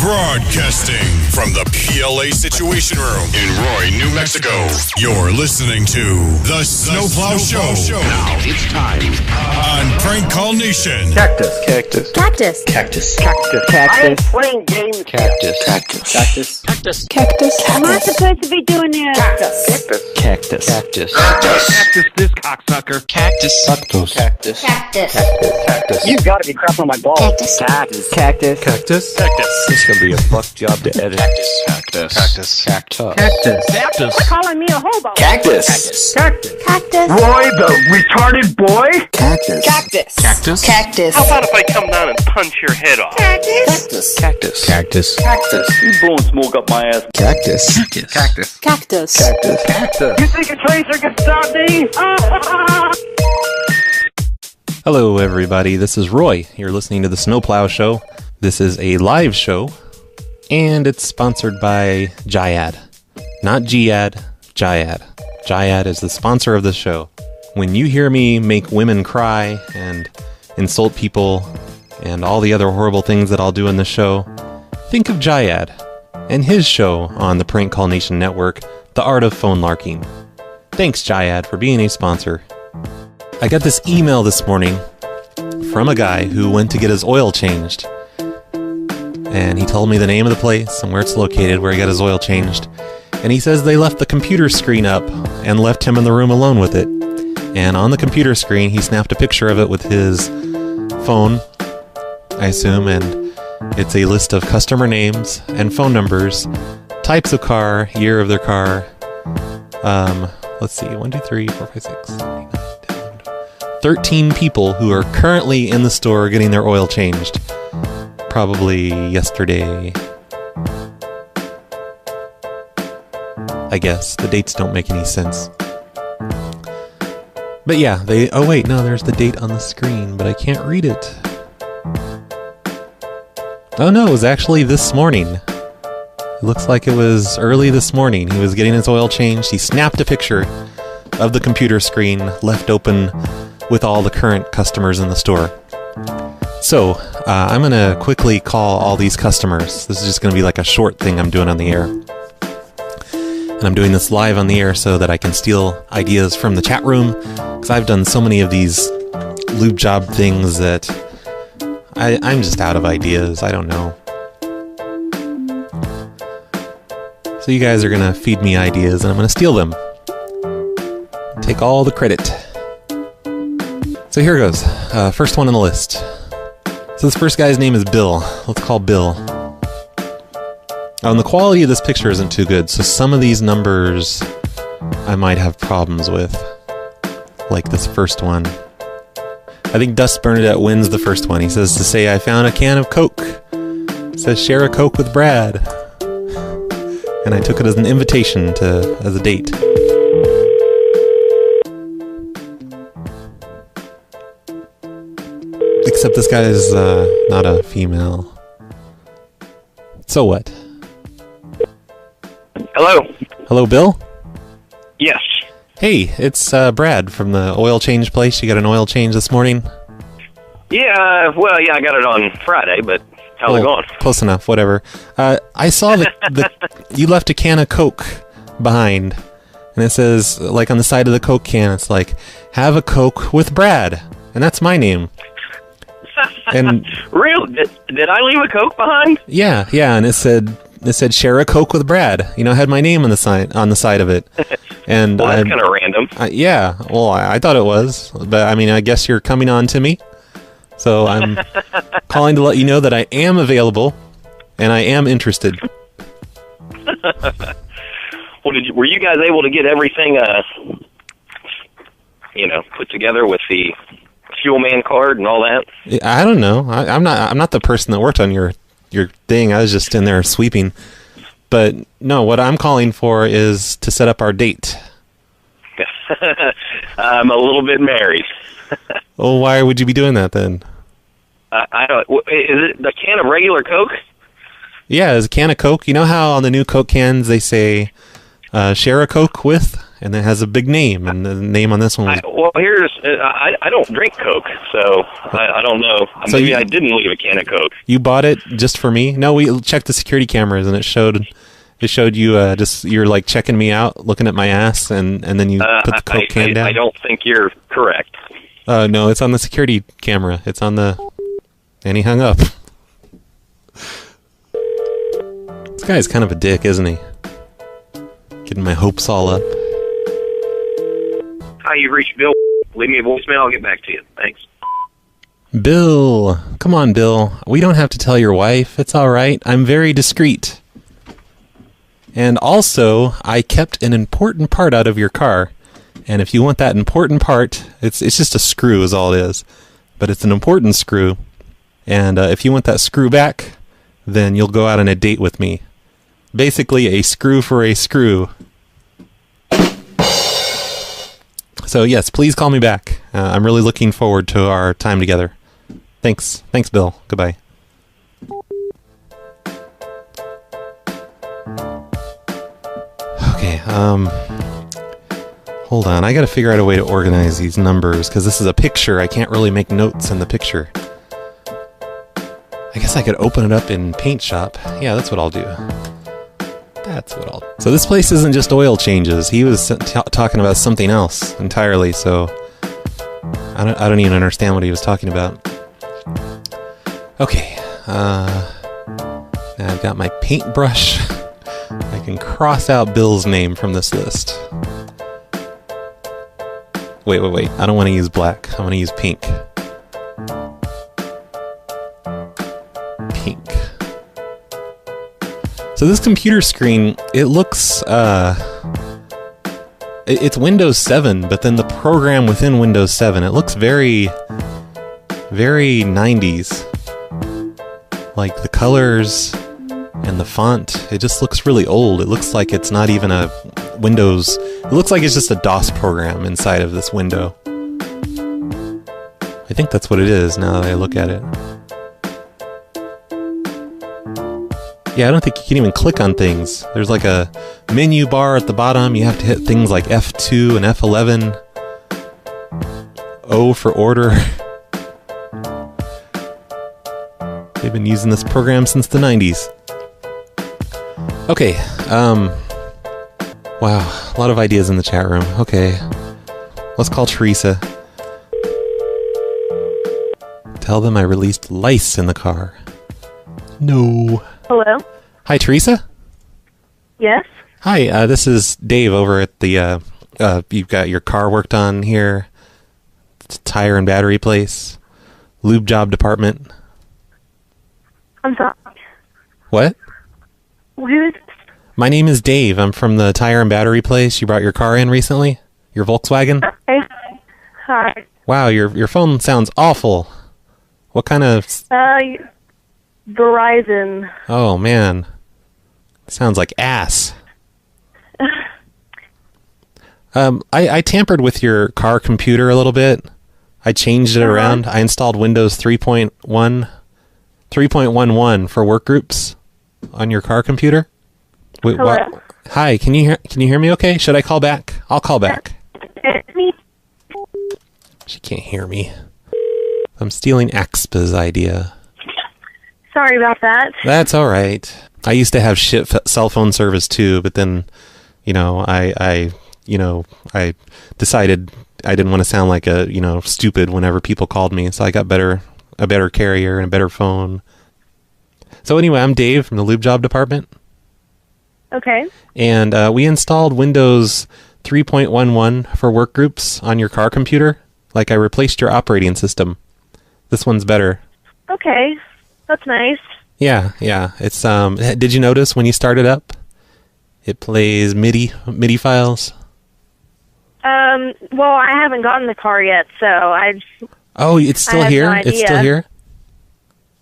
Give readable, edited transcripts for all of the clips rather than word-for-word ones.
Broadcasting from the PLA Situation Room in Roy, New Mexico. You're listening to The Snowplow Show. Now it's time on Prank Call Nation. Cactus. Cactus. Cactus. Cactus. Cactus. Cactus. I am playing games. Cactus. Cactus. Cactus. Cactus. Cactus. I'm not supposed to be doing this. Cactus. Cactus. Cactus. Cactus, this cocksucker. Cactus. Cactus. Cactus. Cactus. Cactus. You've got to be crapping on my balls. Cactus. Cactus. Cactus. Cactus. Cactus. This is going to be a fuck job to edit. Cactus. Cactus. Cactus. Cactus. Cactus. Cactus. You're calling me a hobo. Cactus. Cactus. Cactus. Roy, the retarded boy. Cactus. Cactus. Cactus. Cactus. How about if I come down and punch your head off? Cactus. Cactus. Cactus. Cactus. You blowing smoke up my ass. Cactus. Cactus. Cactus. Cactus. Cactus. You think a tracer can stop me? Hello, everybody. This is Roy. You're listening to the Snowplow Show. This is a live show, and it's sponsored by Jyad. Not Giad, Jyad. Jyad is the sponsor of the show. When you hear me make women cry and insult people and all the other horrible things that I'll do in the show, think of Jyad and his show on the Prank Call Nation network, The Art of Phone Larking. Thanks, Jyad, for being a sponsor. I got this email this morning from a guy who went to get his oil changed. And he told me the name of the place and where it's located, where he got his oil changed. And he says they left the computer screen up and left him in the room alone with it. And on the computer screen, he snapped a picture of it with his phone, I assume, and it's a list of customer names and phone numbers, types of car, year of their car. Let's see, 1, 2, 3, 4, 5, 6, 7, 8, 9, 10, 11, 12. 13 people who are currently in the store getting their oil changed. Probably yesterday. I guess. The dates don't make any sense. But yeah, oh wait, no, there's the date on the screen, but I can't read it. Oh no, it was actually this morning. It looks like it was early this morning. He was getting his oil changed. He snapped a picture of the computer screen left open with all the current customers in the store. So, I'm going to quickly call all these customers. This is just going to be like a short thing I'm doing on the air. And I'm doing this live on the air so that I can steal ideas from the chat room, because I've done so many of these lube job things that I'm just out of ideas. I don't know. So you guys are going to feed me ideas, and I'm going to steal them. Take all the credit. So here goes. First one on the list. So this first guy's name is Bill. Let's call Bill. Oh, and the quality of this picture isn't too good, so some of these numbers I might have problems with. Like this first one. I think Dust Bernadette wins the first one. He says to say, I found a can of Coke. It says, share a Coke with Brad. And I took it as an invitation as a date. Except this guy is not a female. So what? Hello. Hello, Bill? Yes. Hey, it's Brad from the oil change place. You got an oil change this morning? Yeah, well, yeah, I got it on Friday, but how's it going? Close enough, whatever. I saw that you left a can of Coke behind. And it says, like on the side of the Coke can, it's like, have a Coke with Brad. And that's my name. And Real? Did I leave a Coke behind? Yeah, and it said share a Coke with Brad. You know, it had my name on the side of it. And well, that's kind of random. Yeah, well, I thought it was, but I mean, I guess you're coming on to me. So I'm calling to let you know that I am available and I am interested. Well, were you guys able to get everything put together with the fuel man card and all that? I don't know. I'm not the person that worked on your thing. I was just in there sweeping. But no, what I'm calling for is to set up our date. I'm a little bit married. Well, why would you be doing that then? I don't. Is it a can of regular Coke? Yeah, it's a can of Coke. You know how on the new Coke cans they say share a Coke with? and it has a big name, and the name on this one was... I don't drink Coke, so I don't know. So Maybe I didn't leave a can of Coke. You bought it just for me? No, we checked the security cameras, and it showed you you're like checking me out, looking at my ass, and then you put the Coke can down. I don't think you're correct. No, it's on the security camera. It's on the... And he hung up. This guy's kind of a dick, isn't he? Getting my hopes all up. Hi, you've reached Bill. Leave me a voicemail. I'll get back to you. Thanks. Bill. Come on, Bill. We don't have to tell your wife. It's all right. I'm very discreet. And also, I kept an important part out of your car. And if you want that important part, it's just a screw is all it is. But it's an important screw. And if you want that screw back, then you'll go out on a date with me. Basically, a screw for a screw. So yes, please call me back. I'm really looking forward to our time together. Thanks, Bill. Goodbye. Okay, hold on. I gotta figure out a way to organize these numbers, because this is a picture. I can't really make notes in the picture. I guess I could open it up in Paint Shop. Yeah, that's what I'll do. So this place isn't just oil changes. He was talking about something else entirely, so I don't even understand what he was talking about. Okay, now I've got my paintbrush. I can cross out Bill's name from this list. Wait. I don't want to use black. I want to use pink. So this computer screen, it looks, it's Windows 7, but then the program within Windows 7, it looks very, very 90s. Like the colors and the font, it just looks really old. It looks like it's not even a Windows, it looks like it's just a DOS program inside of this window. I think that's what it is now that I look at it. Yeah, I don't think you can even click on things. There's like a menu bar at the bottom. You have to hit things like F2 and F11. O for order. They've been using this program since the 90s. Okay, wow, a lot of ideas in the chat room. Okay, let's call Teresa. Tell them I released lice in the car. No. Hello? Hi, Teresa? Yes? Hi, this is Dave over at the, you've got your car worked on here. It's a tire and battery place. Lube job department. I'm sorry. What? Who is this? My name is Dave. I'm from the tire and battery place. You brought your car in recently? Your Volkswagen? Okay. Hi. Wow, your phone sounds awful. What kind of... Verizon. Oh, man. Sounds like ass. I tampered with your car computer a little bit. I changed it around. I installed Windows 3.11 for work groups on your car computer. Wait, Hello? what? Hi, can you hear me okay? Should I call back? I'll call back. She can't hear me. I'm stealing Axpa's idea. Sorry about that. That's all right. I used to have shit cell phone service too, but then, I decided I didn't want to sound like a, stupid whenever people called me, so I got a better carrier and a better phone. So anyway, I'm Dave from the Lube Job Department. Okay. And we installed Windows 3.11 for work groups on your car computer. Like I replaced your operating system. This one's better. Okay. That's nice. Yeah. It's did you notice when you start it up? It plays MIDI files. Well, I haven't gotten the car yet, so Oh, it's still here? No idea. It's still here?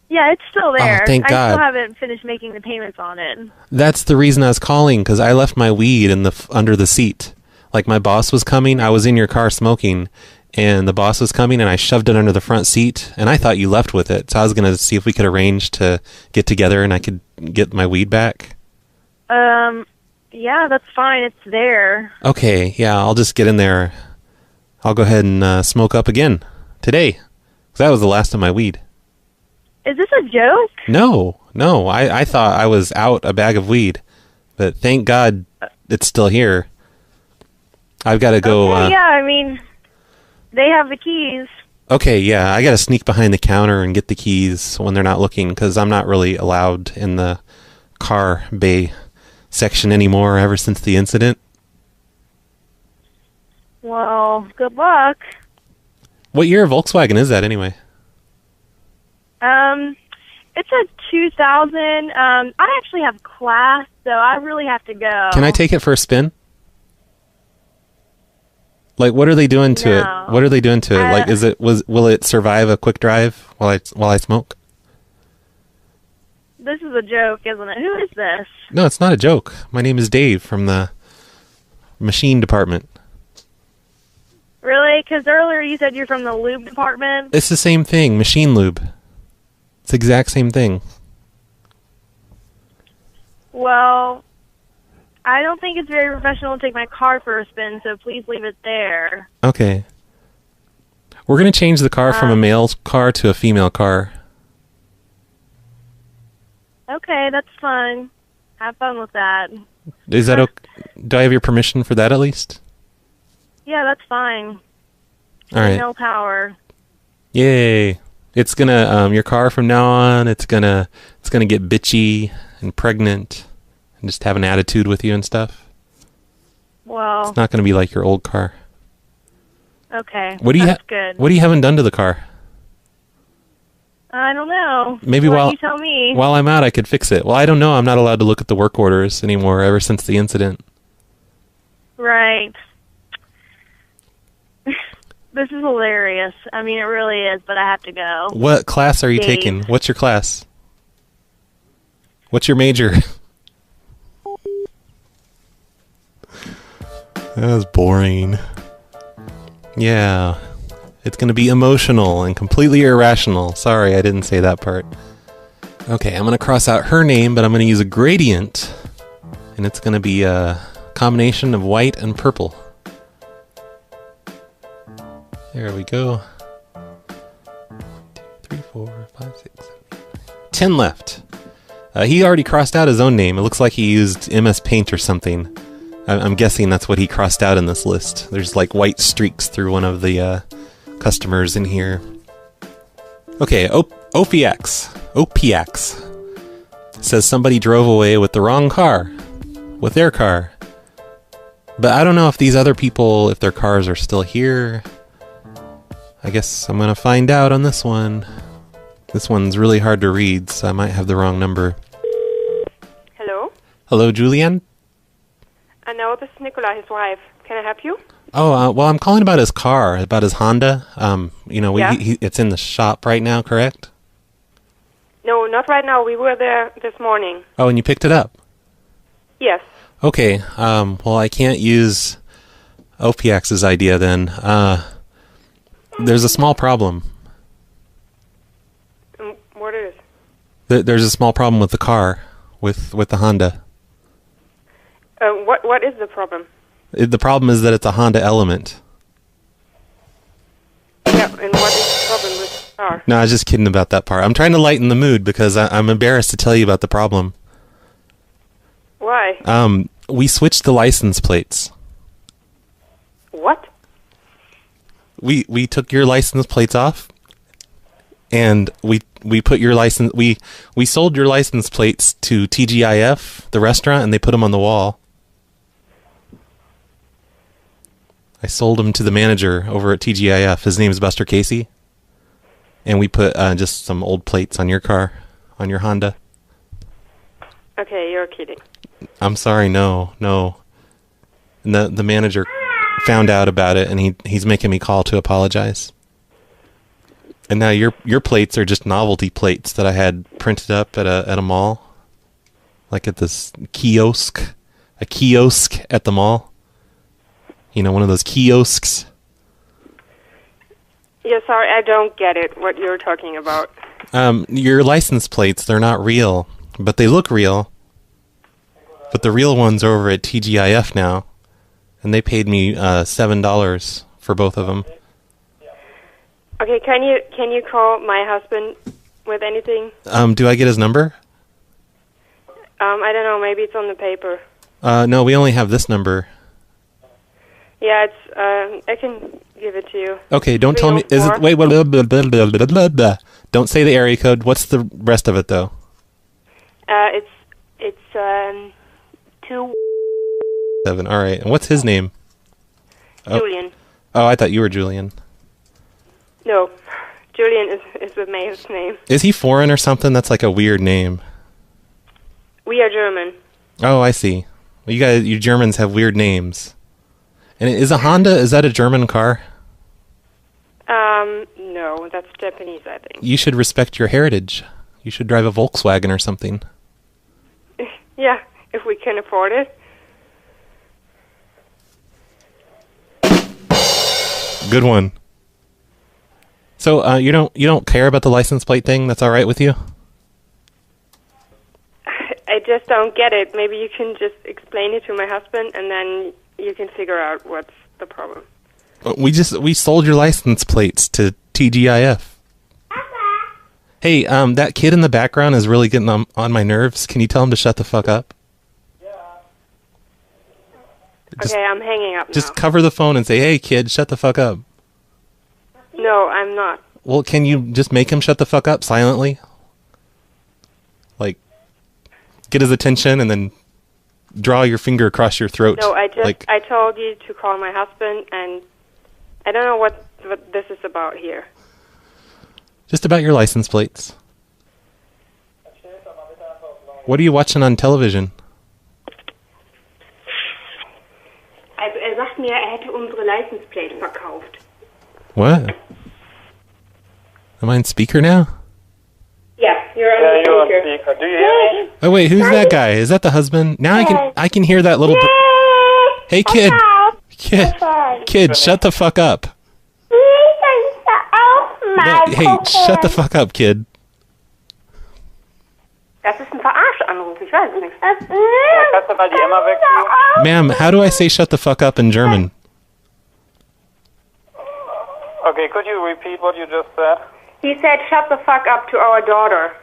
Yeah, it's still there. Oh, thank God. I still haven't finished making the payments on it. That's the reason I was calling, because I left my weed under the seat. Like my boss was coming, I was in your car smoking, and the boss was coming, and I shoved it under the front seat, and I thought you left with it. So I was going to see if we could arrange to get together and I could get my weed back. Yeah, that's fine. It's there. Okay, yeah, I'll just get in there. I'll go ahead and smoke up again today. 'Cause that was the last of my weed. Is this a joke? No. I thought I was out a bag of weed. But thank God it's still here. I've got to go... Okay, yeah, I mean, they have the keys. Okay, yeah, I got to sneak behind the counter and get the keys when they're not looking, because I'm not really allowed in the car bay section anymore ever since the incident. Well, good luck. What year Volkswagen is that anyway? It's a 2000. I actually have class, so I really have to go. Can I take it for a spin? Like, what are they doing to No. it? What are they doing to it? Like, will it survive a quick drive while I smoke? This is a joke, isn't it? Who is this? No, it's not a joke. My name is Dave from the machine department. Really? Because earlier you said you're from the lube department. It's the same thing, machine lube. It's the exact same thing. Well, I don't think it's very professional to take my car for a spin, so please leave it there. Okay. We're going to change the car from a male car to a female car. Okay, that's fun. Have fun with that. Is that okay? Do I have your permission for that at least? Yeah, that's fine. All right. Female power. Yay. It's going to your car from now on, it's going to get bitchy and pregnant and just have an attitude with you and stuff. Well, It's not going to be like your old car. okay. What do you That's good. What do you haven't done to the car? I don't know. Maybe Why don't you tell me? while I'm out I could fix it. Well, I don't know. I'm not allowed to look at the work orders anymore ever since the incident. Right. This is hilarious. I mean, it really is, but I have to go. What class are you Dave. taking? What's your class? What's your major? That was boring. Yeah. It's going to be emotional and completely irrational. Sorry, I didn't say that part. Okay, I'm going to cross out her name, but I'm going to use a gradient. And it's going to be a combination of white and purple. There we go. 2, 3, 4, 5, 6, 7, 8, 9, 10 left. He already crossed out his own name. It looks like he used MS Paint or something. I'm guessing that's what he crossed out in this list. There's like white streaks through one of the customers in here. Okay, OPX says somebody drove away with the wrong car, with their car. But I don't know if these other people, if their cars are still here. I guess I'm going to find out on this one. This one's really hard to read, so I might have the wrong number. Hello? Hello, Julianne? No, this is Nicola, his wife. Can I help you? Oh, well, I'm calling about his car, about his Honda. Yeah? It's in the shop right now, correct? No, not right now. We were there this morning. Oh, and you picked it up? Yes. Okay, well, I can't use OPX's idea then. There's a small problem. What is? There's a small problem with the car, with the Honda. What is the problem? The problem is that it's a Honda Element. Yeah, and what is the problem with the car? No, I was just kidding about that part. I'm trying to lighten the mood because I'm embarrassed to tell you about the problem. Why? We switched the license plates. What? We took your license plates off, and we put your license. We sold your license plates to TGIF, the restaurant, and they put them on the wall. I sold them to the manager over at TGIF. His name is Buster Casey, and we put just some old plates on your car, on your Honda. Okay, you're kidding. I'm sorry, no. And the manager found out about it, and he's making me call to apologize. And now your plates are just novelty plates that I had printed up at a mall, like at this kiosk, a kiosk at the mall. You know, one of those kiosks. Yeah, sorry, I don't get it, what you're talking about. Your license plates, they're not real, but they look real. But the real ones are over at TGIF now, and they paid me $7 for both of them. Okay, can you call my husband with anything? Do I get his number? I don't know. Maybe it's on the paper. No, we only have this number. Yeah, it's. I can give it to you. Okay, don't tell me. Is it? Wait, blah, blah, blah, blah, blah, blah, blah, blah. Don't say the area code. What's the rest of it though? It's 2. 7. All right. And what's his name? Julian. Oh, I thought you were Julian. No, Julian is the male's name. Is he foreign or something? That's like a weird name. We are German. Oh, I see. Well, you Germans have weird names. And is a Honda, is that a German car? No, that's Japanese, I think. You should respect your heritage. You should drive a Volkswagen or something. Yeah, if we can afford it. Good one. So you don't care about the license plate thing? That's all right with you? I just don't get it. Maybe you can just explain it to my husband, and then you can figure out what's the problem. We sold your license plates to TGIF. Hey, that kid in the background is really getting on my nerves. Can you tell him to shut the fuck up? Okay, I'm hanging up now. Just cover the phone and say, "Hey, kid, shut the fuck up." No, I'm not. Well, can you just make him shut the fuck up silently? Like, get his attention and then draw your finger across your throat. No, I told you to call my husband, and I don't know what this is about here. Just about your license plates. What are you watching on television? Also, sagt mir, hätte unsere License Plate verkauft. What? Am I on speaker now? Yeah, you're on speaker. Do you hear me? Oh wait, who's that guy? Is that the husband? Now I can hear that little. Hey kid, kid, shut the fuck up. No, hey, shut the fuck up, kid. Das ist ein Verarschanruf, ich weiß es nicht. Kannst du mal die Emma wegziehen? Ma'am, how do I say shut the fuck up in German? Okay, could you repeat what you just said? He said, shut the fuck up to our daughter.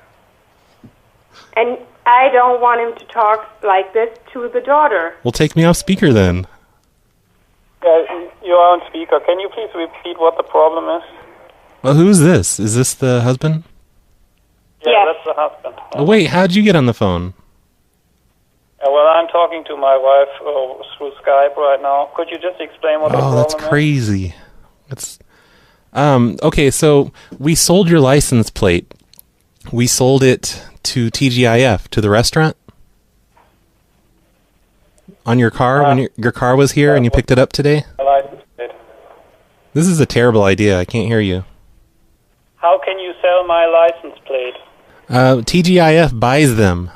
And I don't want him to talk like this to the daughter. Well, take me off speaker then. Yeah, you are on speaker. Can you please repeat what the problem is? Well, who's this? Is this the husband? Yeah, Yes. that's the husband. Oh, wait, how'd you get on the phone? Well, I'm talking to my wife through Skype right now. Could you just explain what the Oh, problem that's is? crazy. That's okay, so we sold your license plate. We sold it to TGIF, to the restaurant. On your car, when your car was here and you picked it up today? A license plate. This is a terrible idea. I can't hear you. How can you sell my license plate? TGIF buys them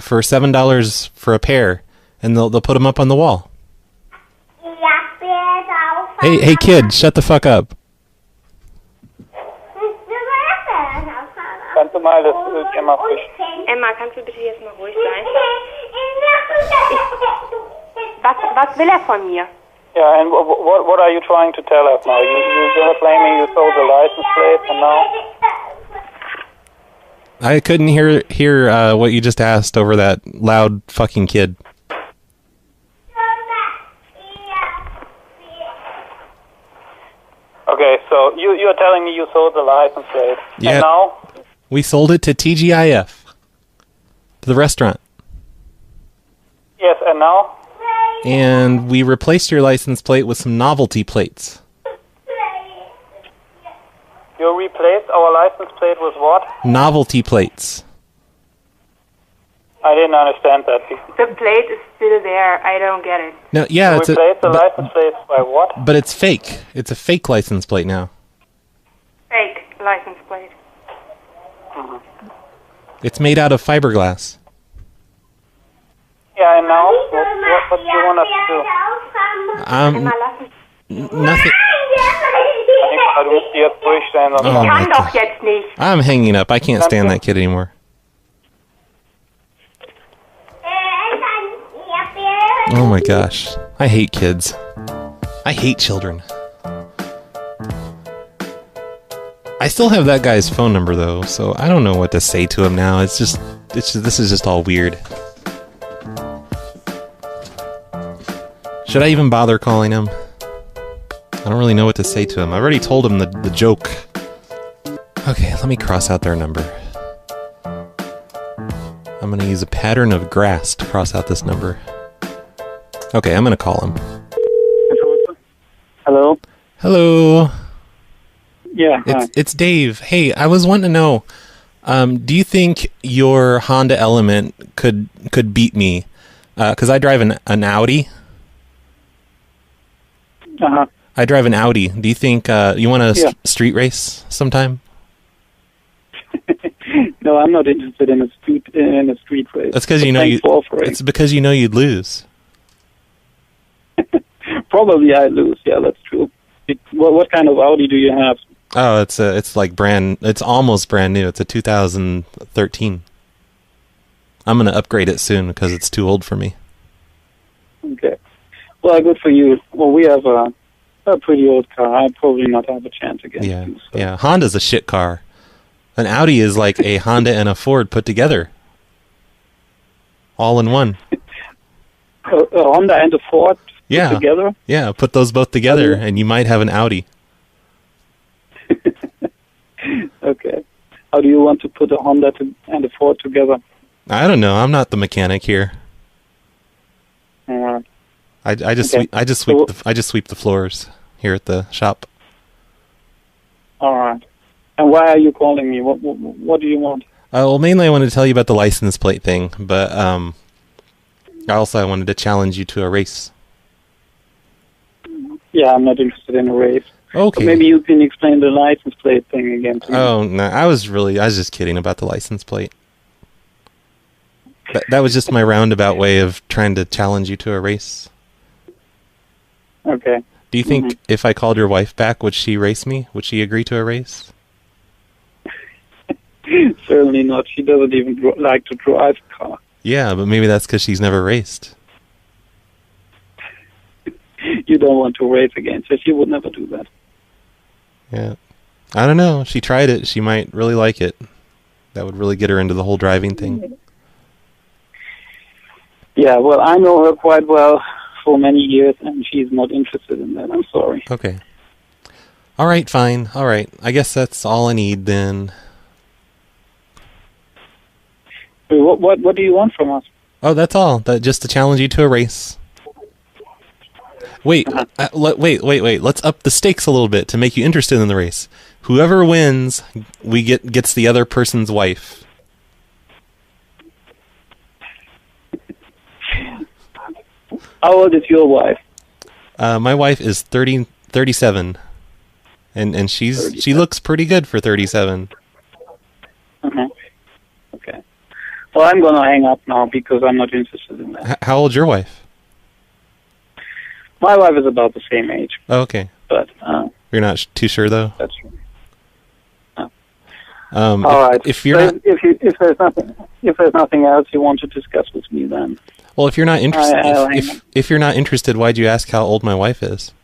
for $7 for a pair, and they'll put them up on the wall. Hey kid, shut the fuck up. Kannst du mal das Emma frisch? Emma, kannst du bitte jetzt mal ruhig sein? Was will von mir? Yeah, and what are you trying to tell us now? You're claiming you sold the license plate, and now? I couldn't hear what you just asked over that loud fucking kid. Okay, so you're telling me you sold the license plate. Yeah. And now? We sold it to TGIF, to the restaurant. Yes, and now? And we replaced your license plate with some novelty plates. You replaced our license plate with what? Novelty plates. I didn't understand that. The plate is still there. I don't get it. No, yeah, You it's replaced the license plate by what? but it's fake. It's a fake license plate now. Fake license plate. It's made out of fiberglass. Yeah, and now? What do you want us to do? Emma, lass mich. Nothing. Du musst jetzt ruhig sein. Oh my Kann doch God. jetzt nicht. I'm hanging up. I can't stand that kid anymore. Oh my gosh. I hate kids. I hate children. I still have that guy's phone number though, so I don't know what to say to him now. This is just all weird. Should I even bother calling him? I don't really know what to say to him. I already told him the joke. Okay, let me cross out their number. I'm gonna use a pattern of grass to cross out this number. Okay, I'm gonna call him. Hello? Hello. Yeah, hi. It's Dave. Hey, I was wanting to know, do you think your Honda Element could beat me? Because I drive an Audi. Uh-huh. I drive an Audi. Do you think you want to street race sometime? No, I'm not interested in a street race. That's because it's because you know you'd lose. Probably I'd lose. Yeah, that's true. What kind of Audi do you have? Oh, it's almost brand new. It's a 2013. I'm gonna upgrade it soon because it's too old for me. Okay. Well, good for you. Well, we have a pretty old car. I'd probably not have a chance against you. So. Yeah. Honda's a shit car. An Audi is like a Honda and a Ford put together. All in one. A Honda and a Ford put together? Yeah, put those both together and you might have an Audi. Okay. How do you want to put a Honda and a Ford together? I don't know. I'm not the mechanic here. All right. I just sweep the floors here at the shop. All right. And why are you calling me? What do you want? Well, mainly I wanted to tell you about the license plate thing, but I wanted to challenge you to a race. Yeah, I'm not interested in a race. Okay. So maybe you can explain the license plate thing again to me. Oh, no, I was just kidding about the license plate. That was just my roundabout way of trying to challenge you to a race. Okay. Do you think if I called your wife back, would she race me? Would she agree to a race? Certainly not. She doesn't even like to drive a car. Yeah, but maybe that's because she's never raced. You don't want to race against her. She would never do that. Yeah. I don't know. She tried it. She might really like it. That would really get her into the whole driving thing. Yeah, well, I know her quite well for many years, and she's not interested in that. I'm sorry. Okay. All right, fine. All right. I guess that's all I need then. What do you want from us? Oh, that's all. Just to challenge you to a race. Wait, wait. Let's up the stakes a little bit to make you interested in the race. Whoever wins, gets the other person's wife. How old is your wife? My wife is 37. And she looks pretty good for 37. Uh-huh. Okay. Well, I'm going to hang up now because I'm not interested in that. How old's your wife? My wife is about the same age. Oh, okay. But you're not too sure though? That's true. No. All right. If there's nothing else you want to discuss with me, then. Well, if you're not interested, if you're not interested, why'd you ask how old my wife is?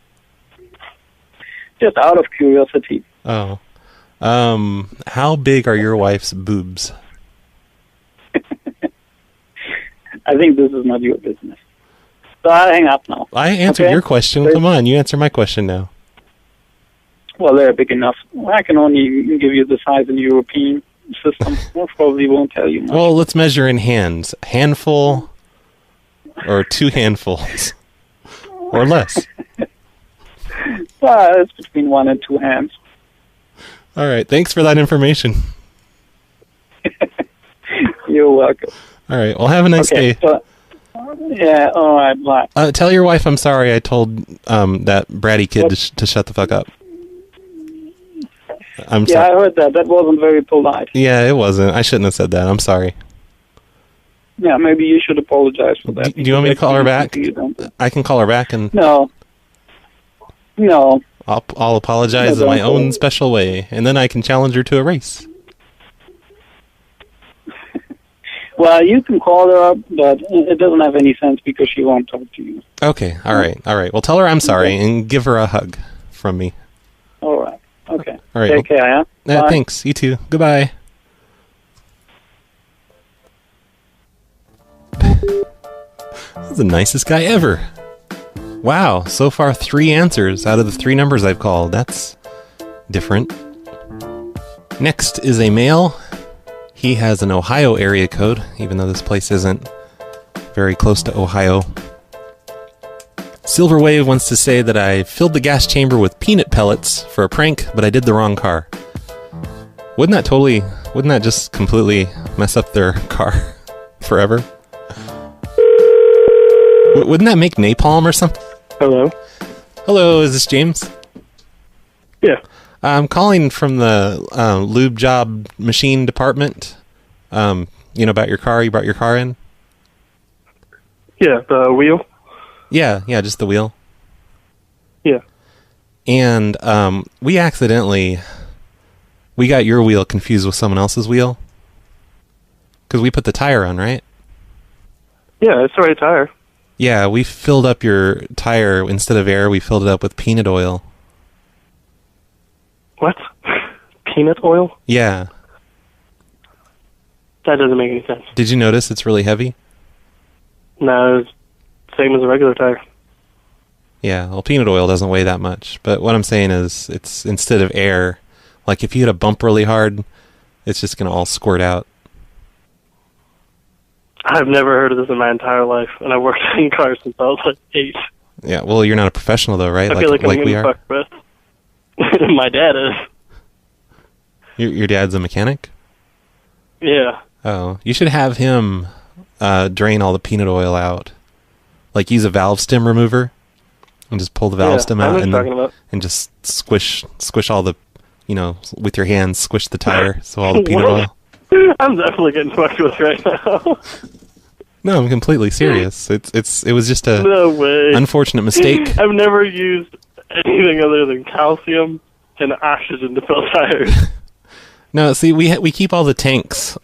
Just out of curiosity. Oh. How big are your wife's boobs? I think this is not your business. So I'll hang up now. I answered your question. Come on, you answer my question now. Well, they're big enough. I can only give you the size in the European system. I probably won't tell you much. Well, let's measure in hands. Handful or 2 handfuls? Or less? Well, it's between 1 and 2 hands. All right, thanks for that information. You're welcome. All right, well, have a nice day. Yeah, all right, bye. Tell your wife I'm sorry I told that bratty kid to shut the fuck up. I'm sorry. I heard that. That wasn't very polite. Yeah, it wasn't. I shouldn't have said that. I'm sorry. Yeah, maybe you should apologize for that. Do you want me to call her back? I can call her back and... No. I'll apologize in my own special way, and then I can challenge her to a race. Well, you can call her up, but it doesn't have any sense because she won't talk to you. Okay, all right. Well, tell her I'm sorry and give her a hug from me. All right. Okay. All right. Take care, yeah? Thanks. You too. Goodbye. This is the nicest guy ever. Wow, so far 3 answers out of the 3 numbers I've called. That's different. Next is a male. He has an Ohio area code, even though this place isn't very close to Ohio. Silverwave wants to say that I filled the gas chamber with peanut pellets for a prank, but I did the wrong car. Wouldn't that just completely mess up their car forever? Wouldn't that make napalm or something? Hello? Hello, is this James? Yeah. I'm calling from the lube job machine department. About your car. You brought your car in? Yeah, the wheel? Yeah, just the wheel. Yeah. And we got your wheel confused with someone else's wheel. Because we put the tire on, right? Yeah, it's the right tire. Yeah, we filled up your tire. Instead of air, we filled it up with peanut oil. What? Peanut oil? Yeah. That doesn't make any sense. Did you notice it's really heavy? No, it's same as a regular tire. Yeah, well, peanut oil doesn't weigh that much. But what I'm saying is, it's instead of air, like if you hit a bump really hard, it's just going to all squirt out. I've never heard of this in my entire life, and I've worked in cars since I was like 8. Yeah, well, you're not a professional though, right? I feel like I'm we getting are. fucked with. My dad is. Your dad's a mechanic? Yeah. Oh, you should have him drain all the peanut oil out. Like use a valve stem remover and just pull the valve stem out and just squish all the, with your hands, squish the tire so all the peanut oil. I'm definitely getting fucked with right now. No, I'm completely serious. It was just a no way. Unfortunate mistake. I've never used anything other than calcium and oxygen to fill tires. No, see, we keep all the tanks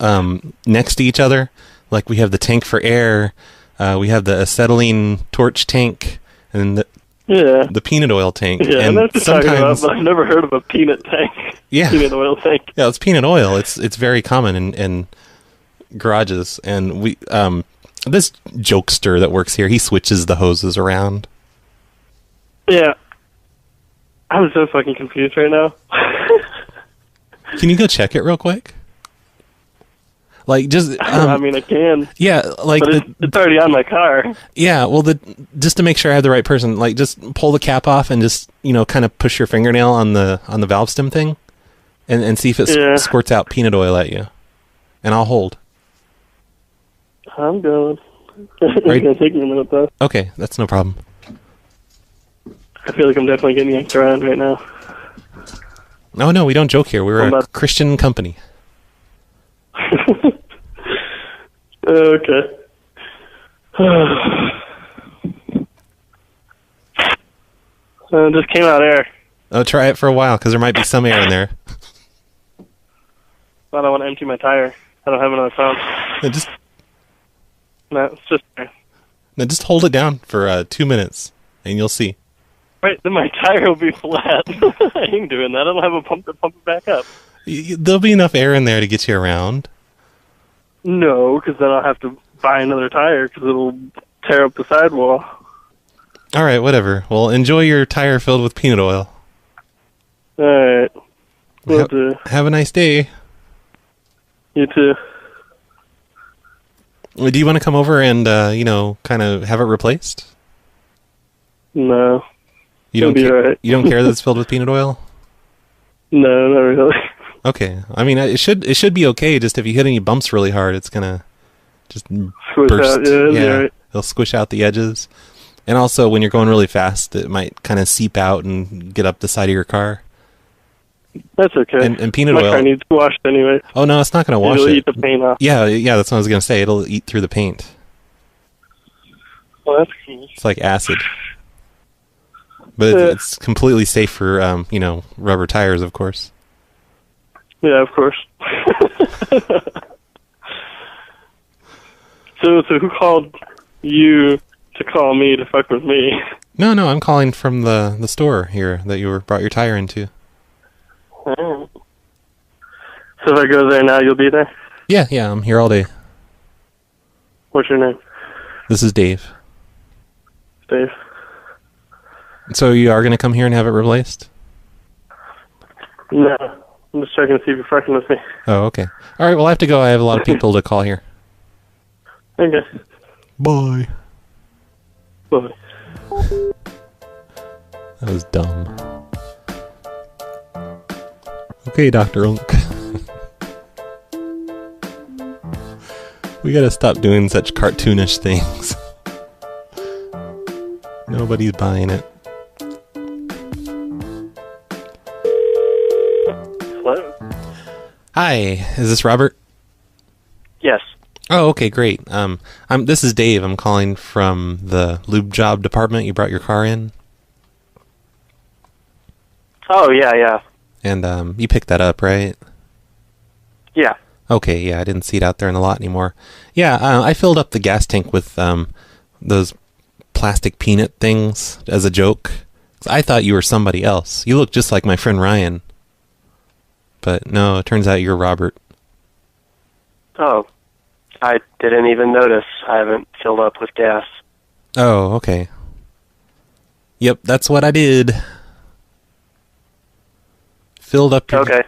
next to each other. Like we have the tank for air, we have the acetylene torch tank, and the peanut oil tank. Yeah, and that's what I'm talking about, but I've never heard of a peanut tank. Yeah. Peanut oil tank. Yeah, it's peanut oil. It's very common in garages, and we this jokester that works here, he switches the hoses around. Yeah. I'm so fucking confused right now. Can you go check it real quick? Like, just... I mean, I can. Yeah, like... But it's already on my car. Yeah, well, just to make sure I have the right person, like, just pull the cap off and just, kind of push your fingernail on the valve stem thing and see if it squirts out peanut oil at you. And I'll hold. I'm going. It's Right. going to take me a minute, though. Okay, that's no problem. I feel like I'm definitely getting yanked around right now. No, we don't joke here. We're a Christian company. Okay. Just came out air. Oh, try it for a while, because there might be some air in there. I don't want to empty my tire. I don't have another pump. No, it's just air. No, just hold it down for 2 minutes, and you'll see. Right, then my tire will be flat. I ain't doing that. I don't have a pump to pump it back up. There'll be enough air in there to get you around. No, because then I'll have to buy another tire because it'll tear up the sidewall. All right, whatever. Well, enjoy your tire filled with peanut oil. All right. Will do. Have a nice day. You too. Do you want to come over and, kind of have it replaced? No. You don't It'll be all right. You don't care that it's filled with peanut oil? No, not really. Okay. I mean, it should be okay. Just if you hit any bumps really hard, it's gonna just Squish burst. out, yeah, right. It'll squish out the edges. And also, when you're going really fast, it might kind of seep out and get up the side of your car. That's okay. And peanut My oil. car needs washed anyway. Oh no, it's not gonna wash It'll it. eat the paint off. Yeah, that's what I was gonna say. It'll eat through the paint. Well, that's cool. It's like acid. But it's completely safe for rubber tires, of course. Yeah, of course. So who called you to call me to fuck with me? No, I'm calling from the store here that you brought your tire into. Oh. So if I go there now, you'll be there? Yeah, I'm here all day. What's your name? This is Dave. Dave. So you are going to come here and have it replaced? No. I'm just checking to see if you're fucking with me. Oh, okay. All right, well, I have to go. I have a lot of people to call here. Okay. Bye. Bye. That was dumb. Okay, Dr. Unk. We gotta stop doing such cartoonish things. Nobody's buying it. Hello? Hi, is this Robert? Yes. Oh, okay, great. This is Dave. I'm calling from the lube job department. You brought your car in? Oh, yeah. And you picked that up, right? Yeah. Okay, yeah, I didn't see it out there in the lot anymore. Yeah, I filled up the gas tank with those plastic peanut things as a joke. I thought you were somebody else. You look just like my friend Ryan. But no, it turns out you're Robert. Oh. I didn't even notice. I haven't filled up with gas. Oh, okay. Yep, that's what I did. Filled up your... Okay.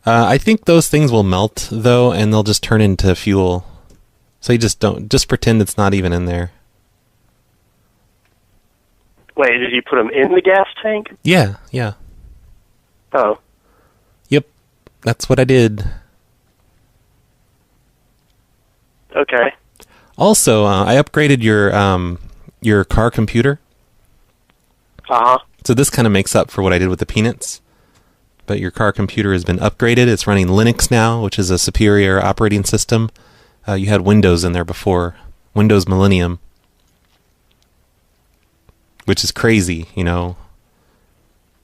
I think those things will melt, though, and they'll just turn into fuel. So you just pretend it's not even in there. Wait, did you put them in the gas tank? Yeah. Oh. Yep, that's what I did. Okay. Also, I upgraded your car computer. Uh-huh. So this kind of makes up for what I did with the peanuts. But your car computer has been upgraded. It's running Linux now, which is a superior operating system. You had Windows in there before. Windows Millennium. Which is crazy, you know.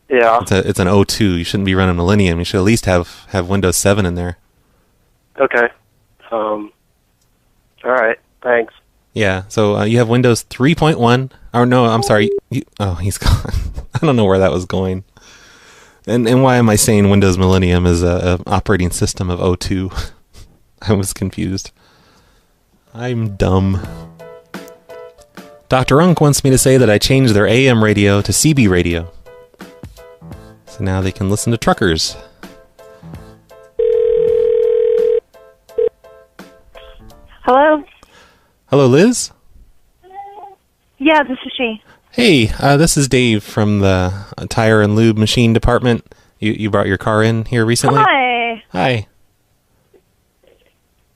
Yeah. It's an 02. You shouldn't be running Millennium. You should at least have Windows 7 in there. Okay. All right. Thanks. Yeah, so you have Windows 3.1. Oh, no, I'm sorry. He's gone. I don't know where that was going. And why am I saying Windows Millennium is a operating system of 02? I was confused. I'm dumb. Dr. Unk wants me to say that I changed their AM radio to CB radio. So now they can listen to truckers. Hello? Hello, Liz? Yeah, this is she. Hey, this is Dave from the Tire and Lube Machine Department. You brought your car in here recently? Hi. Hi.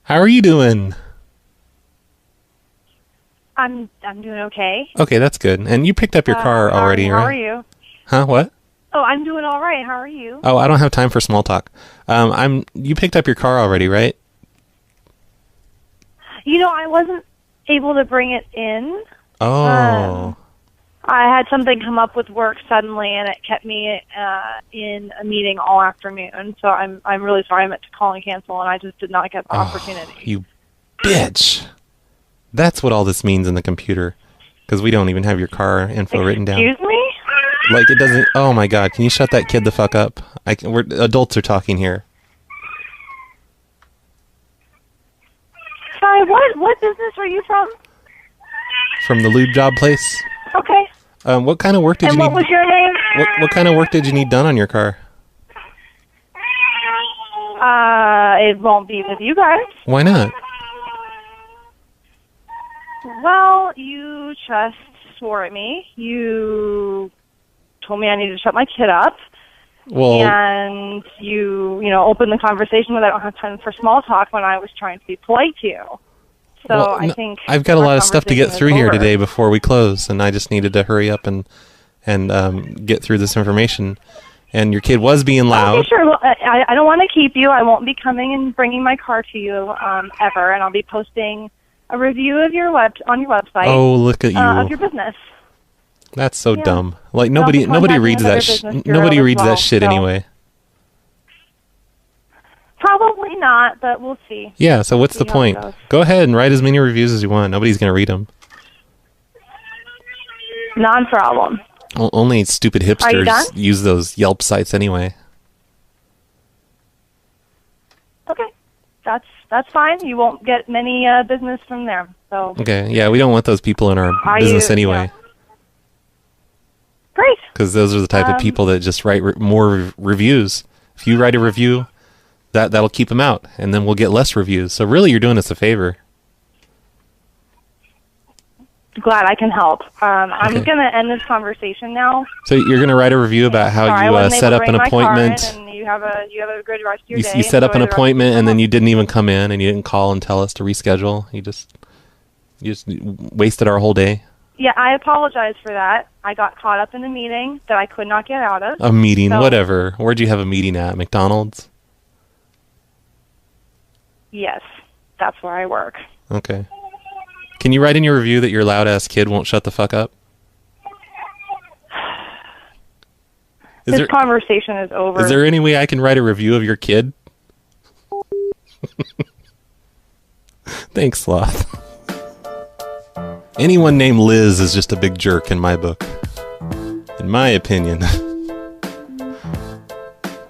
How are you doing? I'm doing okay. Okay, that's good. And you picked up your car already, right? How are you? Huh, what? Oh, I'm doing all right. How are you? Oh, I don't have time for small talk. You picked up your car already, right? You know, I wasn't able to bring it in. Oh. I had something come up with work suddenly, and it kept me in a meeting all afternoon. So I'm really sorry. I meant to call and cancel, and I just did not get the opportunity. You bitch. That's what all this means in the computer, because we don't even have your car info written down. Excuse me? Like, it doesn't... Oh, my God. Can you shut that kid the fuck up? Adults are talking here. Sorry, what business are you from? From the lube job place. Okay. What kind of work did you need... And what was your name? What kind of work did you need done on your car? It won't be with you guys. Why not? Well, you just swore at me. You told me I needed to shut my kid up. Well... And you opened the conversation when I don't have time for small talk when I was trying to be polite to you. So well, I think I've got a lot of stuff to get through here today before we close, and I just needed to hurry up and get through this information. And your kid was being loud. Okay, sure. Well, I don't want to keep you. I won't be coming and bringing my car to you ever, and I'll be posting a review of your on your website. Oh, look at you! Of your business. That's so dumb. Like nobody reads that. Nobody reads that shit anyway. Probably Maybe not, but we'll see. Yeah, so what's the See how it point? goes. Go ahead and write as many reviews as you want. Nobody's going to read them. Non-problem. Only stupid Are you hipsters done? use those Yelp sites anyway. Okay. That's fine. You won't get many business from there. So Okay, yeah, we don't want those people in our Are business you- anyway. great. Because those are the type of people that just write more reviews. If you write a review, that'll keep them out, and then we'll get less reviews. So really, you're doing us a favor. Glad I can help. I'm Okay. going to end this conversation now. So you're going to write a review about how Sorry, I you wasn't able set to up bring an my car in, appointment. and you have a good rest of your You, day. you set up Enjoy an the rest of appointment, your and then day. you didn't even come in, and you didn't call and tell us to reschedule. You just wasted our whole day. Yeah, I apologize for that. I got caught up in a meeting that I could not get out of. A meeting, So- whatever. Where'd you have a meeting at? McDonald's? Yes, that's where I work. Okay. Can you write in your review that your loud-ass kid won't shut the fuck up? This conversation is over. Is there any way I can write a review of your kid? Thanks, Sloth. Anyone named Liz is just a big jerk in my book. In my opinion.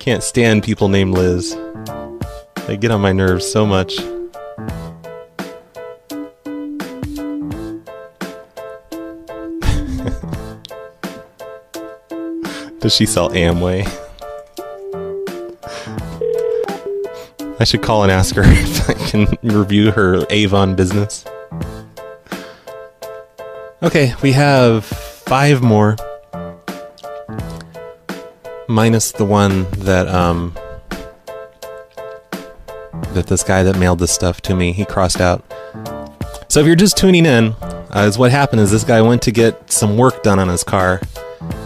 Can't stand people named Liz. They get on my nerves so much. Does she sell Amway? I should call and ask her if I can review her Avon business. Okay, we have 5 more. Minus the one that that this guy that mailed this stuff to me, he crossed out. So if you're just tuning in, is what happened is this guy went to get some work done on his car,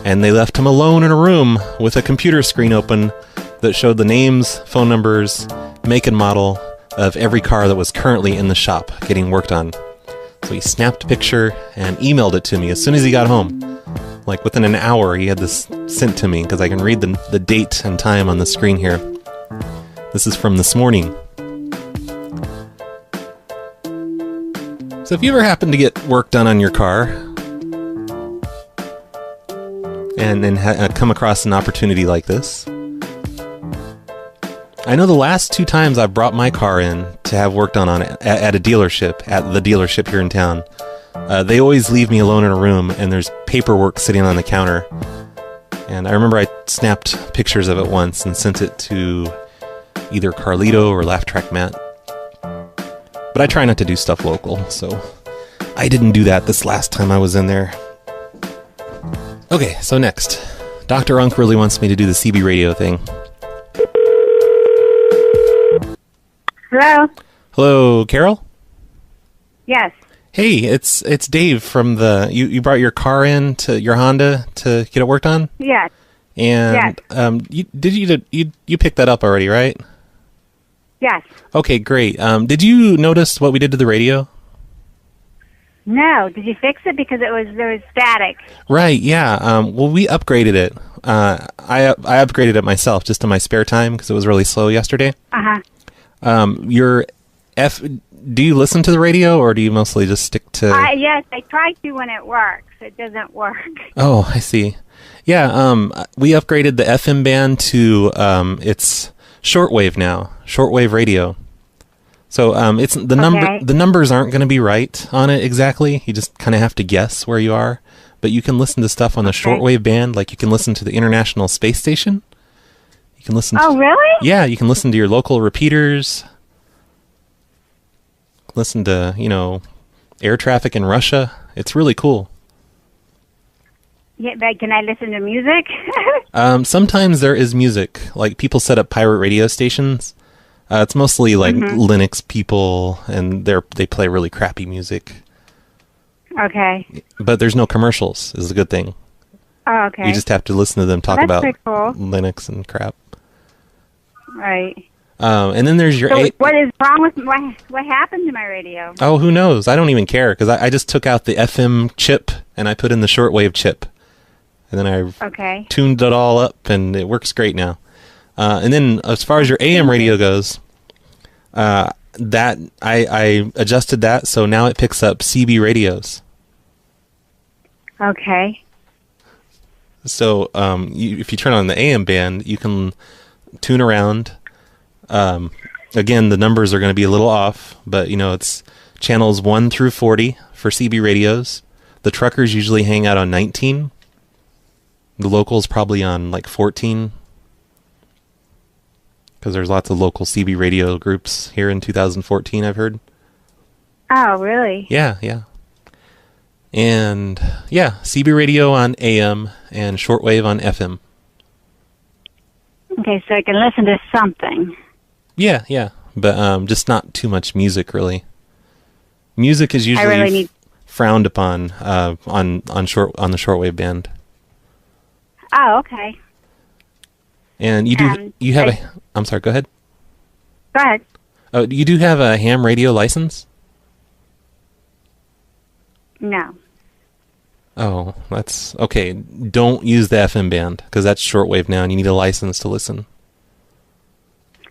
and they left him alone in a room with a computer screen open that showed the names, phone numbers, make and model of every car that was currently in the shop getting worked on. So he snapped a picture and emailed it to me as soon as he got home. Like within an hour, he had this sent to me because I can read the date and time on the screen here. This is from this morning. So if you ever happen to get work done on your car and then come across an opportunity like this, I know the last 2 times I've brought my car in to have work done on it at a dealership, at the dealership here in town, they always leave me alone in a room and there's paperwork sitting on the counter. And I remember I snapped pictures of it once and sent it to either Carlito or Laugh Track Matt. But I try not to do stuff local, so I didn't do that this last time I was in there. Okay, so next. Dr. Unk really wants me to do the CB radio thing. Hello? Hello, Carol? Yes. Hey, it's Dave from the... You brought your car in to your Honda to get it worked on? Yes. And you picked that up already, right? Yes. Okay, great. Did you notice what we did to the radio? No. Did you fix it? Because there was static. Right, yeah. Well, we upgraded it. I upgraded it myself just in my spare time because it was really slow yesterday. Uh-huh. Do you listen to the radio or do you mostly just stick to... Yes, I try to when it works. It doesn't work. Oh, I see. Yeah, we upgraded the FM band to it's shortwave now, shortwave radio. So it's the numbers aren't going to be right on it exactly. You just kind of have to guess where you are, but you can listen to stuff on the shortwave band, like you can listen to the International Space Station. You can listen. Oh, really? Yeah, you can listen to your local repeaters. Listen to air traffic in Russia. It's really cool. Yeah, but can I listen to music? Sometimes there is music. Like people set up pirate radio stations. It's mostly like Linux people, and they play really crappy music. Okay. But there's no commercials. Is a good thing. Oh, okay. You just have to listen to them talk That's about pretty cool. Linux and crap. Right. And then there's your... So what is wrong with what happened to my radio? Oh, who knows? I don't even care because I just took out the FM chip and I put in the shortwave chip. And then I tuned it all up and it works great now. And then as far as your AM radio goes, That I adjusted that, so now it picks up CB radios. Okay. So if you turn on the AM band, you can tune around. Again, the numbers are going to be a little off, but it's channels 1 through 40 for CB radios. The truckers usually hang out on 19. The locals probably on like 14. Because there's lots of local CB radio groups here in 2014, I've heard. Oh, really? Yeah. And, CB radio on AM and shortwave on FM. Okay, so I can listen to something. Yeah. But just not too much music, really. Music is usually frowned upon on the shortwave band. Oh, okay. And you have I'm sorry, go ahead. Go ahead. Oh, you do have a ham radio license? No. Oh, that's okay. Don't use the FM band because that's shortwave now, and you need a license to listen.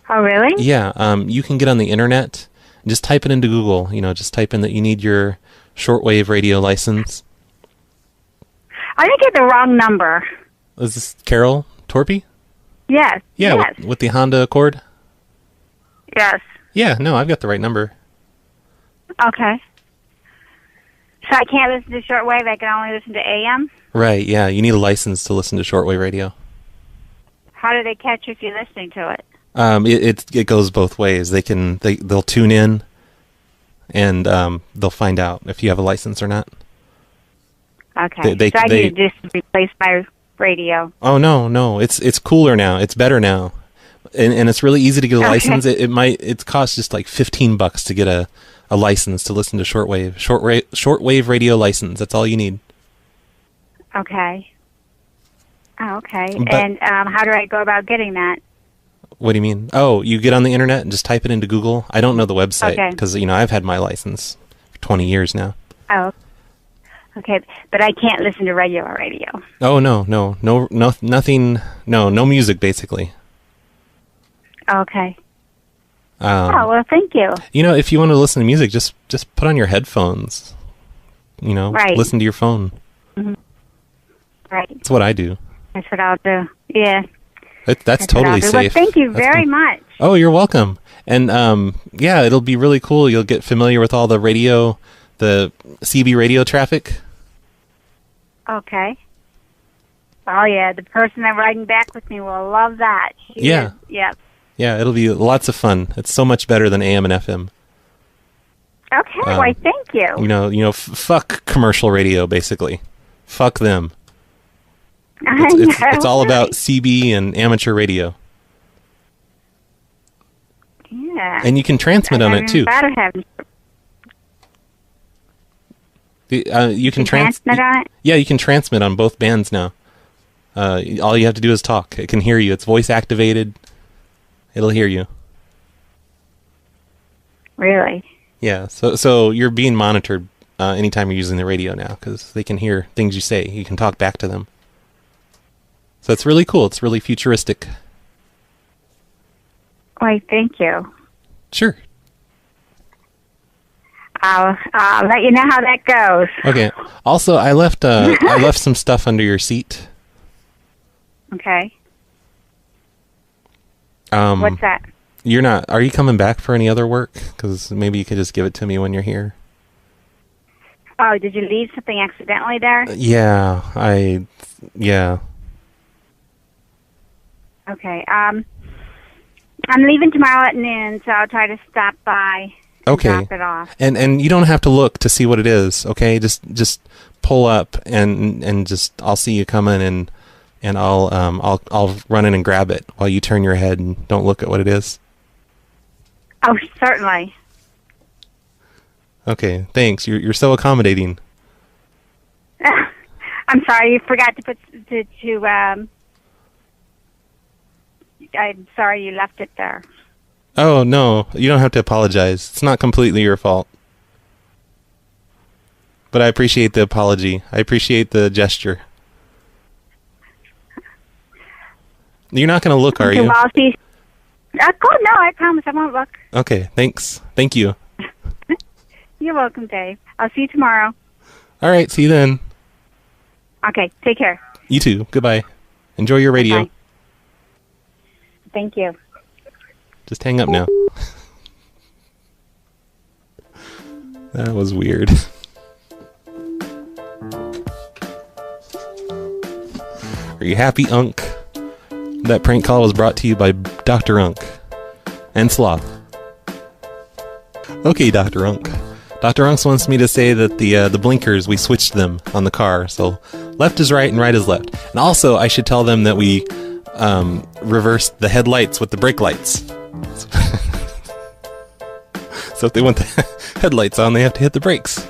Oh, really? Yeah. You can get on the internet. Just type it into Google. Just type in that you need your shortwave radio license. I didn't get the wrong number. Is this Carol Torpy? Yes. Yeah, Yes. with the Honda Accord? Yes. Yeah, no, I've got the right number. Okay. So I can't listen to shortwave. I can only listen to AM? Right, yeah. You need a license to listen to shortwave radio. How do they catch if you're listening to it? It goes both ways. They'll tune in, and they'll find out if you have a license or not. Okay. So I need to just replace my radio. Oh no, it's cooler now. It's better now, and it's really easy to get a license. It costs just like $15 to get a license to listen to shortwave radio license. That's all you need. Okay. Oh, okay. And how do I go about getting that? What do you mean? Oh, you get on the internet and just type it into Google. I don't know the website because I've had my license for 20 years now. Oh. Okay, but I can't listen to regular radio. Oh no, nothing. No music basically. Okay. Well, thank you. If you want to listen to music, just put on your headphones. Right. Listen to your phone. Mm-hmm. Right. That's what I do. That's what I'll do. Yeah. That's totally safe. Well, thank you very much. Oh, you're welcome. And it'll be really cool. You'll get familiar with all the CB radio traffic. Okay. Oh yeah, the person that's riding back with me will love that. Yep. Yeah, it'll be lots of fun. It's so much better than AM and FM. Okay, why thank you. Fuck commercial radio, basically. Fuck them. It's all about CB and amateur radio. Yeah. And you can transmit on it too. You can transmit on it? Yeah, you can transmit on both bands now. All you have to do is talk. It can hear you. It's voice activated. It'll hear you. Really? Yeah. So you're being monitored anytime you're using the radio now because they can hear things you say. You can talk back to them. So it's really cool. It's really futuristic. Why, thank you. Sure. I'll let you know how that goes. Okay. Also, I left some stuff under your seat. Okay. What's that? Are you coming back for any other work? Because maybe you could just give it to me when you're here. Oh, did you leave something accidentally there? Yeah. Okay. I'm leaving tomorrow at noon, so I'll try to stop by. Okay. Drop it off. And you don't have to look to see what it is. Okay. Just pull up and just I'll see you coming and I'll run in and grab it while you turn your head and don't look at what it is. Oh, certainly. Okay, thanks. You're so accommodating. I'm sorry, you forgot to put I'm sorry you left it there. Oh, no, you don't have to apologize. It's not completely your fault. But I appreciate the apology. I appreciate the gesture. You're not going to look, are you? Well, Cool. No, I promise I won't look. Okay, thanks. Thank you. You're welcome, Dave. I'll see you tomorrow. All right, see you then. Okay, take care. You too. Goodbye. Enjoy your radio. Bye. Thank you. Just hang up now. That was weird. Are you happy, Unk? That prank call was brought to you by Dr. Unk and Sloth. Okay, Dr. Unk. Dr. Unks wants me to say that the blinkers, we switched them on the car. So left is right and right is left. And also, I should tell them that we reversed the headlights with the brake lights. So if they want the headlights on, they have to hit the brakes.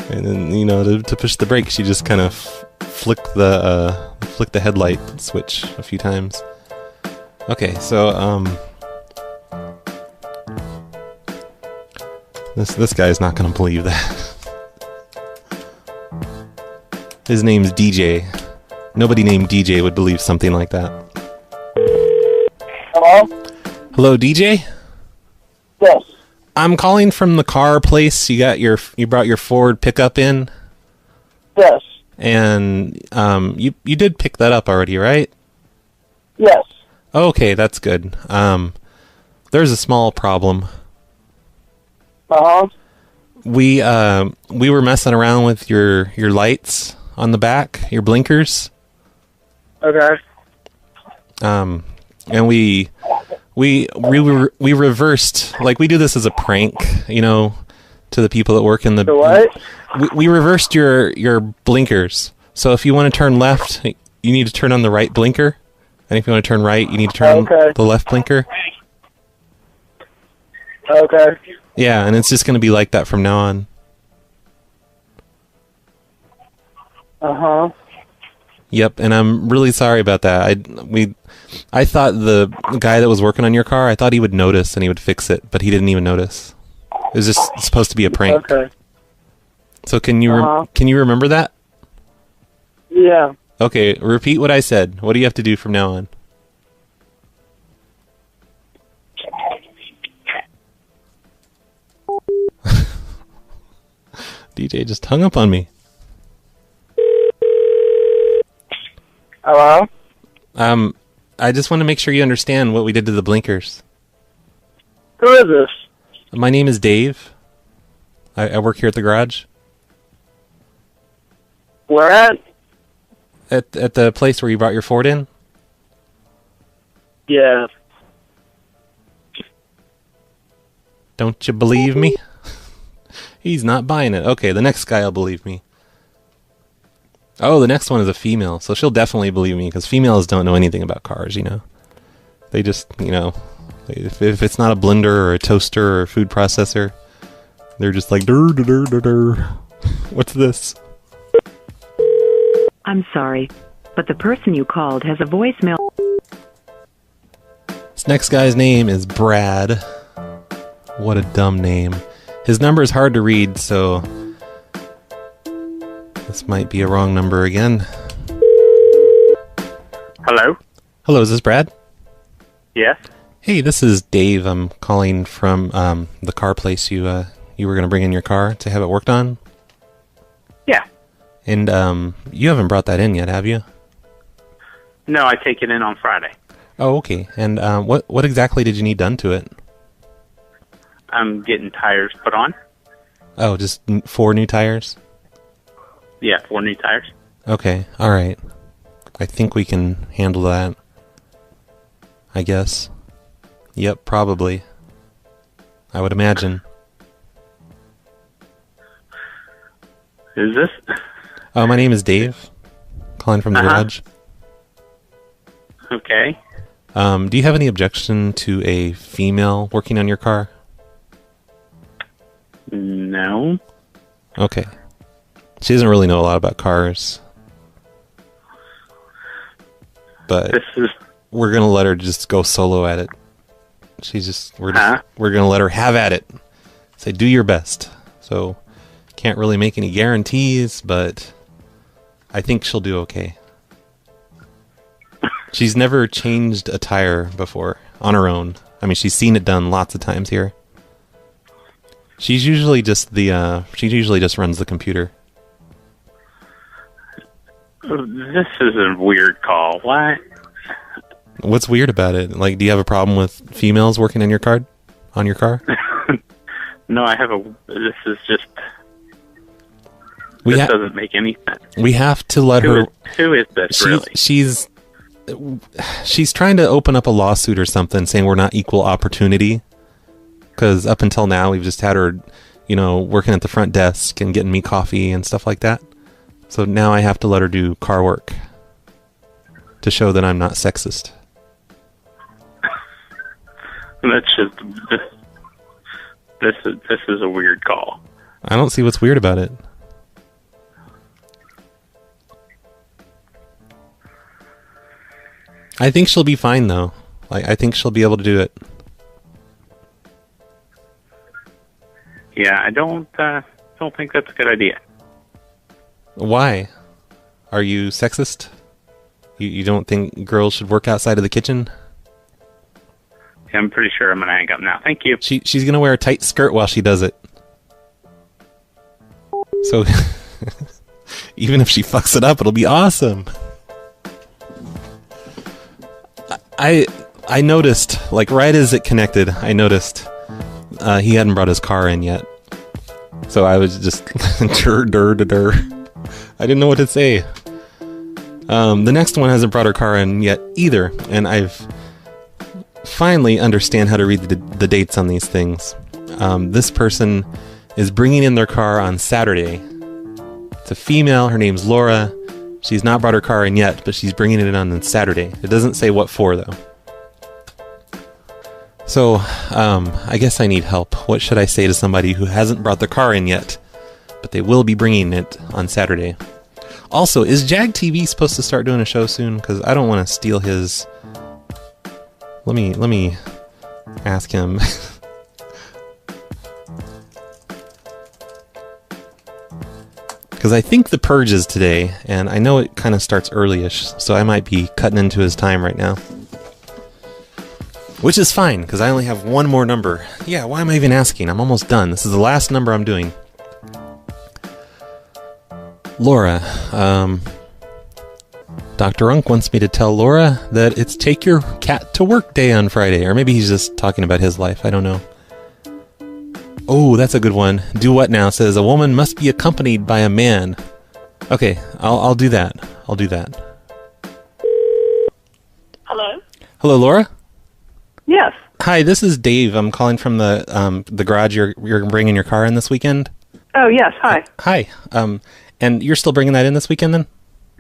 And then, you know, to push the brakes, you just kind of flick the headlight switch a few times. Okay, so this guy's not gonna believe that. His name's DJ. Nobody named DJ would believe something like that. Hello? Hello, DJ? Yes. I'm calling from the car place. You brought your Ford pickup in? Yes. And you did pick that up already, right? Yes. Okay, that's good. There's a small problem. Uh-huh. We were messing around with your lights on the back, your blinkers. Okay. And we reversed, like, we do this as a prank, you know, to the people that work in the what? We reversed your blinkers. So if you want to turn left, you need to turn on the right blinker, and if you want to turn right, you need to turn on the left blinker. Okay. Yeah, and it's just going to be like that from now on. Uh-huh. Yep, and I'm really sorry about that. I thought the guy that was working on your car, I thought he would notice and he would fix it, but he didn't even notice. It was just supposed to be a prank. Okay. So can you can you remember that? Yeah. Okay, repeat what I said. What do you have to do from now on? DJ just hung up on me. Hello? I just want to make sure you understand what we did to the blinkers. Who is this? My name is Dave. I work here at the garage. Where at? At the place where you brought your Ford in? Yeah. Don't you believe me? He's not buying it. Okay, the next guy will believe me. Oh, the next one is a female, so she'll definitely believe me, because females don't know anything about cars, you know. They just, you know, if it's not a blender or a toaster or a food processor, they're just like, dur, dur, dur, dur, dur. What's this? I'm sorry, but the person you called has a voicemail. This next guy's name is Brad. What a dumb name. His number is hard to read, so this might be a wrong number again. Hello? Hello, is this Brad? Yes? Hey, this is Dave. I'm calling from the car place you were going to bring in your car to have it worked on. Yeah. And you haven't brought that in yet, have you? No, I take it in on Friday. Oh, okay. And what exactly did you need done to it? I'm getting tires put on. Oh, just 4 new tires? Yeah, 4 new tires. Okay, all right. I think we can handle that. I guess. Yep, probably. I would imagine. Who's this? Oh, my name is Dave. Calling from the garage. Okay. Do you have any objection to a female working on your car? No. Okay. She doesn't really know a lot about cars. But we're going to let her just go solo at it. We're going to let her have at it. Say, do your best. So, can't really make any guarantees, but I think she'll do okay. She's never changed a tire before on her own. I mean, she's seen it done lots of times here. She's usually just she usually just runs the computer. This is a weird call. What? What's weird about it? Like, do you have a problem with females working in your car? On your car? No, I have a... This is just... This doesn't make any sense. We have to let her... Who is this, really? She's trying to open up a lawsuit or something, saying we're not equal opportunity. Because up until now, we've just had her, working at the front desk and getting me coffee and stuff like that. So now I have to let her do car work to show that I'm not sexist. That's just... This is a weird call. I don't see what's weird about it. I think she'll be fine, though. I think she'll be able to do it. Yeah, I don't think that's a good idea. Why? Are you sexist? You don't think girls should work outside of the kitchen? Yeah, I'm pretty sure I'm going to hang up now. Thank you. She's going to wear a tight skirt while she does it. So, even if she fucks it up, it'll be awesome. I noticed, like right as it connected, I noticed he hadn't brought his car in yet. So I was just dur. I didn't know what to say. The next one hasn't brought her car in yet either, and I've finally understand how to read the dates on these things. This person is bringing in their car on Saturday. It's a female. Her name's Laura. She's not brought her car in yet, but she's bringing it in on Saturday. It doesn't say what for, though. So, I guess I need help. What should I say to somebody who hasn't brought their car in yet, but they will be bringing it on Saturday? Also, is Jag TV supposed to start doing a show soon? Because I don't want to steal his... Let me ask him. Because I think the purge is today, and I know it kind of starts early-ish, so I might be cutting into his time right now. Which is fine, because I only have one more number. Yeah, why am I even asking? I'm almost done. This is the last number I'm doing. Laura, Dr. Unk wants me to tell Laura that it's take your cat to work day on Friday. Or maybe he's just talking about his life. I don't know. Oh, that's a good one. Do what now? Says a woman must be accompanied by a man. Okay, I'll do that. I'll do that. Hello? Hello, Laura? Yes. Hi, this is Dave. I'm calling from the garage you're bringing your car in this weekend. Oh, yes. Hi. Hi. And you're still bringing that in this weekend then?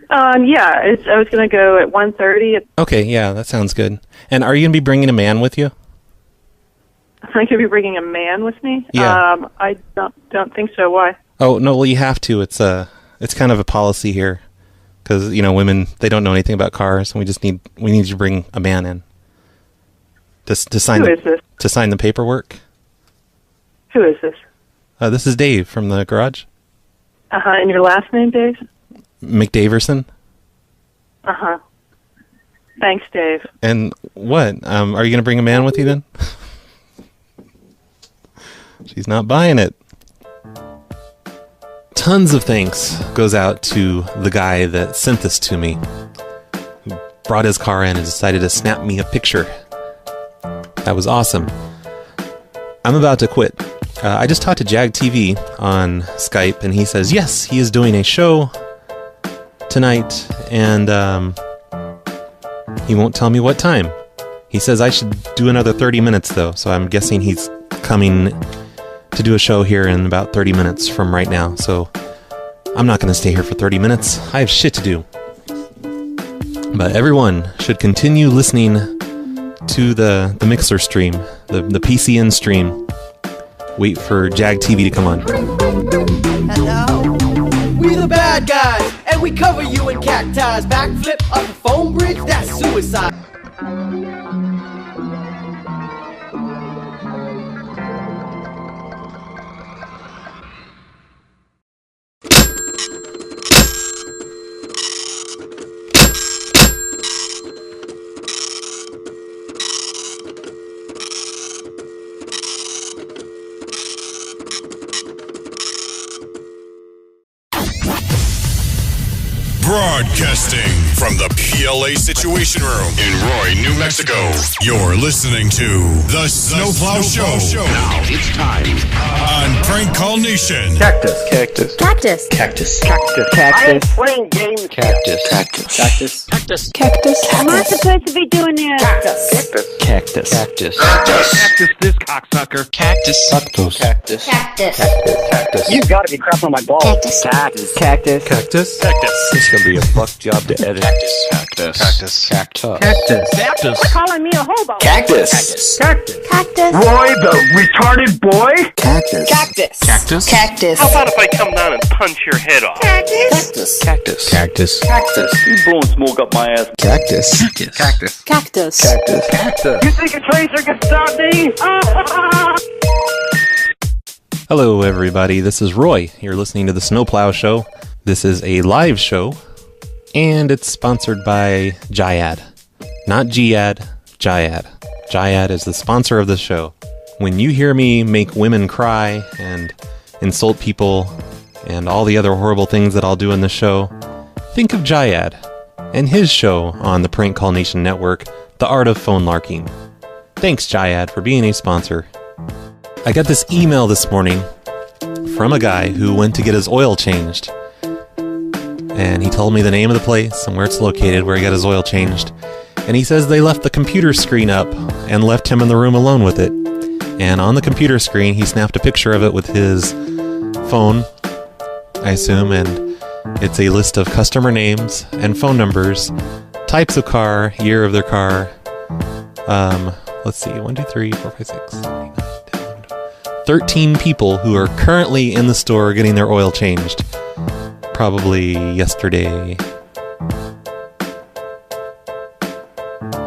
Yeah. I was going to go at 1:30. Okay, yeah, that sounds good. And are you going to be bringing a man with you? I'm going to be bringing a man with me? Yeah. I don't think so. Why? Oh, no, well, you have to. It's kind of a policy here. Because, women, they don't know anything about cars, and we need you to bring a man in. To sign Who is this? To sign the paperwork. Who is this? This is Dave from the garage. Uh-huh. And your last name, Dave? McDaverson. Uh-huh. Thanks, Dave. And what? Are you going to bring a man with you then? She's not buying it. Tons of thanks goes out to the guy that sent this to me, who brought his car in and decided to snap me a picture. That was awesome. I'm about to quit. I just talked to Jag TV on Skype, and he says, yes, he is doing a show tonight, and he won't tell me what time. He says I should do another 30 minutes, though, so I'm guessing he's coming to do a show here in about 30 minutes from right now, so I'm not going to stay here for 30 minutes. I have shit to do. But everyone should continue listening to the Mixer stream, the PCN stream. Wait for Jag TV to come on. Hello. We the bad guys, and we cover you in cacti's. Backflip up a foam bridge, that's suicide. Broadcasting from the PLA Situation Room in Roy, New Mexico. You're listening to The Snowplow Show. Now it's time on Prank Call Nation. Cactus. Cactus. Cactus. Cactus. Cactus. Cactus. playing games. Cactus. Cactus. Cactus. Cactus. Cactus. I'm not supposed to be doing this. Cactus. Cactus. Cactus. Cactus. This cocksucker. Cactus. Cactus. Cactus. Cactus. Cactus. You gotta be crap on my balls. Cactus. Cactus. Cactus. Cactus. Cactus. It's gonna be a fuck job to edit. Cactus. Cactus. Cactus. Cactus. Cactus. Cactus. Calling me a hobo. Cactus. Cactus. Cactus. Roy, the retarded boy. Cactus. Cactus. Cactus. Cactus. How about if I come down and punch your head off? Cactus. Cactus. Cactus. Cactus. You blowing smoke up my ass. Cactus. Cactus. Cactus. Cactus. Cactus. You think a tracer can stop me? Hello, everybody. This is Roy. You're listening to the Snowplow Show. This is a live show, and it's sponsored by Jyad. Not Giad, Jyad. Jyad is the sponsor of the show. When you hear me make women cry and insult people and all the other horrible things that I'll do in the show, think of Jyad and his show on the Prank Call Nation Network, The Art of Phone Larking. Thanks, Jyad, for being a sponsor. I got this email this morning from a guy who went to get his oil changed. And he told me the name of the place and where it's located, where he got his oil changed. And he says they left the computer screen up and left him in the room alone with it. And on the computer screen, he snapped a picture of it with his phone, I assume, and it's a list of customer names and phone numbers, types of car, year of their car. Let's see, 1, 2, 3, 4, 5, 6, 7, 8, 9, 10, 11, 12. 13 people who are currently in the store getting their oil changed. Probably yesterday.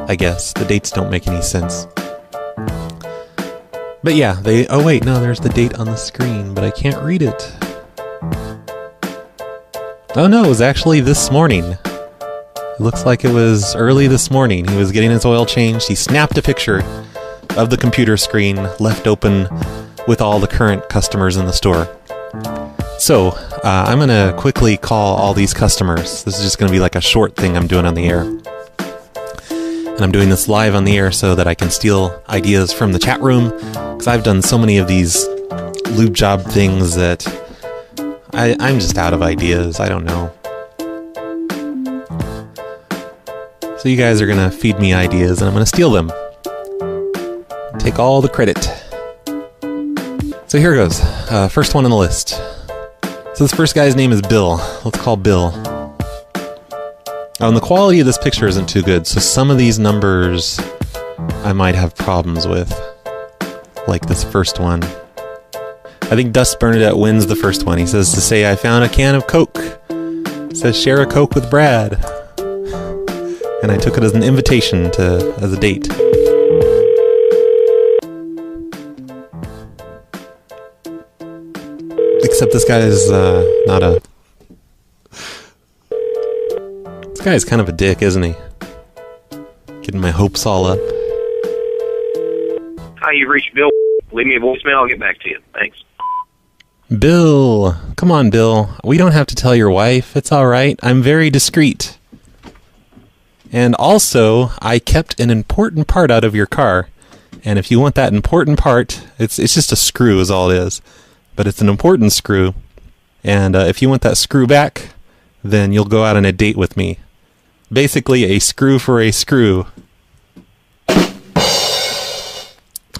I guess. The dates don't make any sense. But yeah, oh wait, no, there's the date on the screen, but I can't read it. Oh no, it was actually this morning. It looks like it was early this morning. He was getting his oil changed. He snapped a picture of the computer screen left open with all the current customers in the store. So, I'm going to quickly call all these customers. This is just going to be like a short thing I'm doing on the air. And I'm doing this live on the air so that I can steal ideas from the chat room, because I've done so many of these lube job things that I'm just out of ideas. I don't know. So you guys are going to feed me ideas, and I'm going to steal them. Take all the credit. So here goes. First one on the list. So this first guy's name is Bill. Let's call Bill. Oh, and the quality of this picture isn't too good, so some of these numbers I might have problems with. Like this first one. I think Dust Bernadette wins the first one. He says to say, I found a can of Coke. It says, share a Coke with Brad. And I took it as an invitation as a date. Except this guy is not a... This guy is kind of a dick, isn't he? Getting my hopes all up. Hi, you've reached Bill. Leave me a voicemail, I'll get back to you. Thanks. Bill! Come on, Bill. We don't have to tell your wife. It's alright. I'm very discreet. And also, I kept an important part out of your car. And if you want that important part, it's just a screw is all it is. But it's an important screw. And if you want that screw back, then you'll go out on a date with me. Basically, a screw for a screw.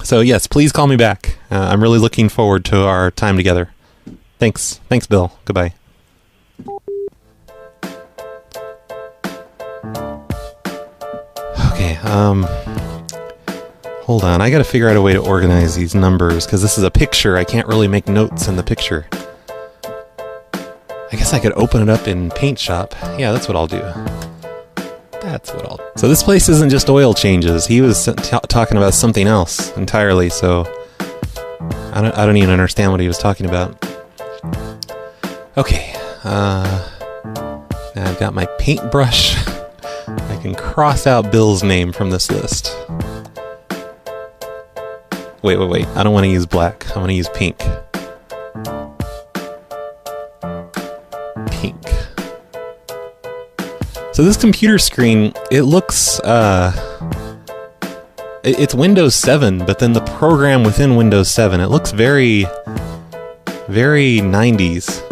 So yes, please call me back. I'm really looking forward to our time together. Thanks. Thanks, Bill. Goodbye. Okay, hold on. I gotta figure out a way to organize these numbers, because this is a picture. I can't really make notes in the picture. I guess I could open it up in Paint Shop. Yeah, that's what I'll do. So this place isn't just oil changes. He was talking about something else entirely, so I don't even understand what he was talking about. Okay, I've got my paintbrush. I can cross out Bill's name from this list. Wait. I don't want to use black. I want to use pink. Pink. So this computer screen, it looks, it's Windows 7, but then the program within Windows 7, it looks very, very 90s.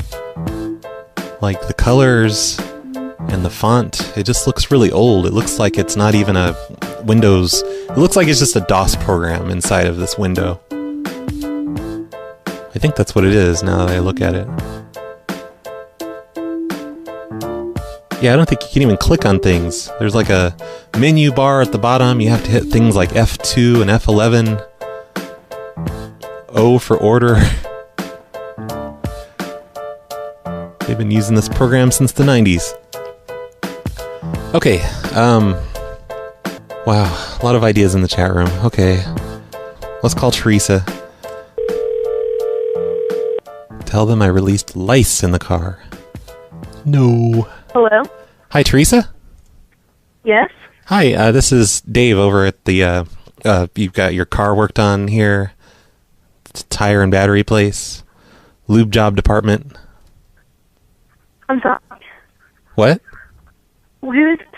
Like the colors and the font, it just looks really old. It looks like it's not even a Windows, it looks like it's just a DOS program inside of this window. I think that's what it is now that I look at it. Yeah, I don't think you can even click on things. There's like a menu bar at the bottom. You have to hit things like F2 and F11. O for order. They've been using this program since the 90s. Okay, wow, a lot of ideas in the chat room. Okay, let's call Teresa. Tell them I released lice in the car. No. Hello? Hi, Teresa? Yes? Hi, this is Dave over at the, you've got your car worked on here. It's a tire and battery place. Lube job department. I'm sorry. What? Who is this?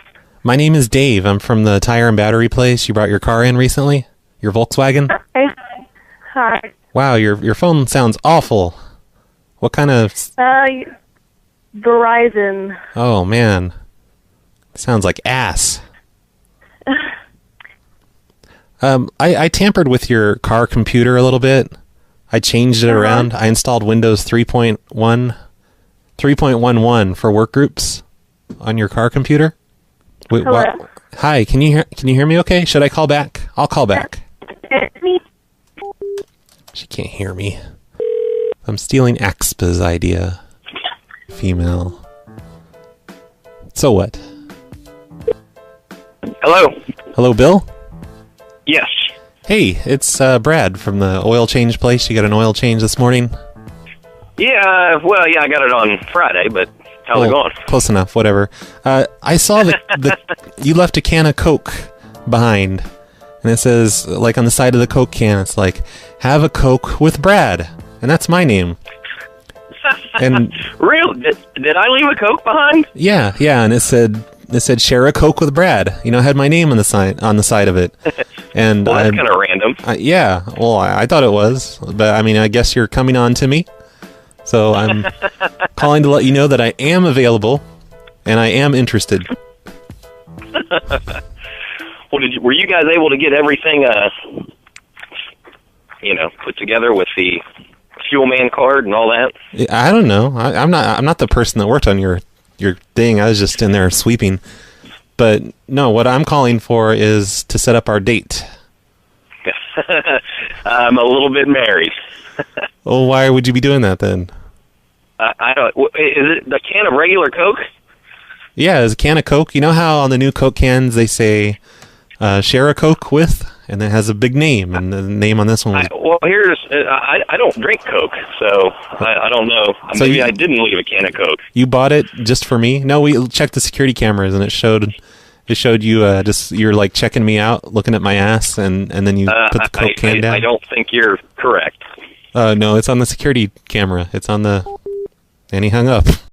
My name is Dave. I'm from the tire and battery place. You brought your car in recently? Your Volkswagen? Hey. Hi. Wow, your phone sounds awful. What kind of... Verizon. Oh, man. Sounds like ass. I tampered with your car computer a little bit. I changed it around. I installed Windows 3.11 for work groups on your car computer. Wait, Hello? Hi, can you hear me okay? Should I call back? I'll call back. She can't hear me. I'm stealing Axpa's idea. Female. So what? Hello. Hello, Bill? Yes. Hey, it's Brad from the oil change place. You got an oil change this morning? Yeah, well, yeah, I got it on Friday, but how's it going? Close enough, whatever. I saw that you left a can of Coke behind. And it says, like on the side of the Coke can, it's like, have a Coke with Brad. And that's my name. And Real? Did I leave a Coke behind? Yeah, and it said share a Coke with Brad. You know, it had my name on the side of it. And well, that's kind of random. Yeah, well, I thought it was, but I mean, I guess you're coming on to me. So I'm calling to let you know that I am available and I am interested. Well, were you guys able to get everything, put together with the fuel man card and all that? I don't know. I'm not the person that worked on your thing. I was just in there sweeping. But no, what I'm calling for is to set up our date. I'm a little bit married. Well, why would you be doing that then? I don't. Is it the can of regular Coke? Yeah, it's a can of Coke. You know how on the new Coke cans they say share a Coke with, and it has a big name, and the name on this one was... I don't drink Coke, so I don't know. So Maybe I didn't leave a can of Coke. You bought it just for me? No, we checked the security cameras, and it showed you you're like checking me out, looking at my ass, and then you put the Coke can down. I don't think you're correct. No, it's on the security camera. It's on the... And he hung up.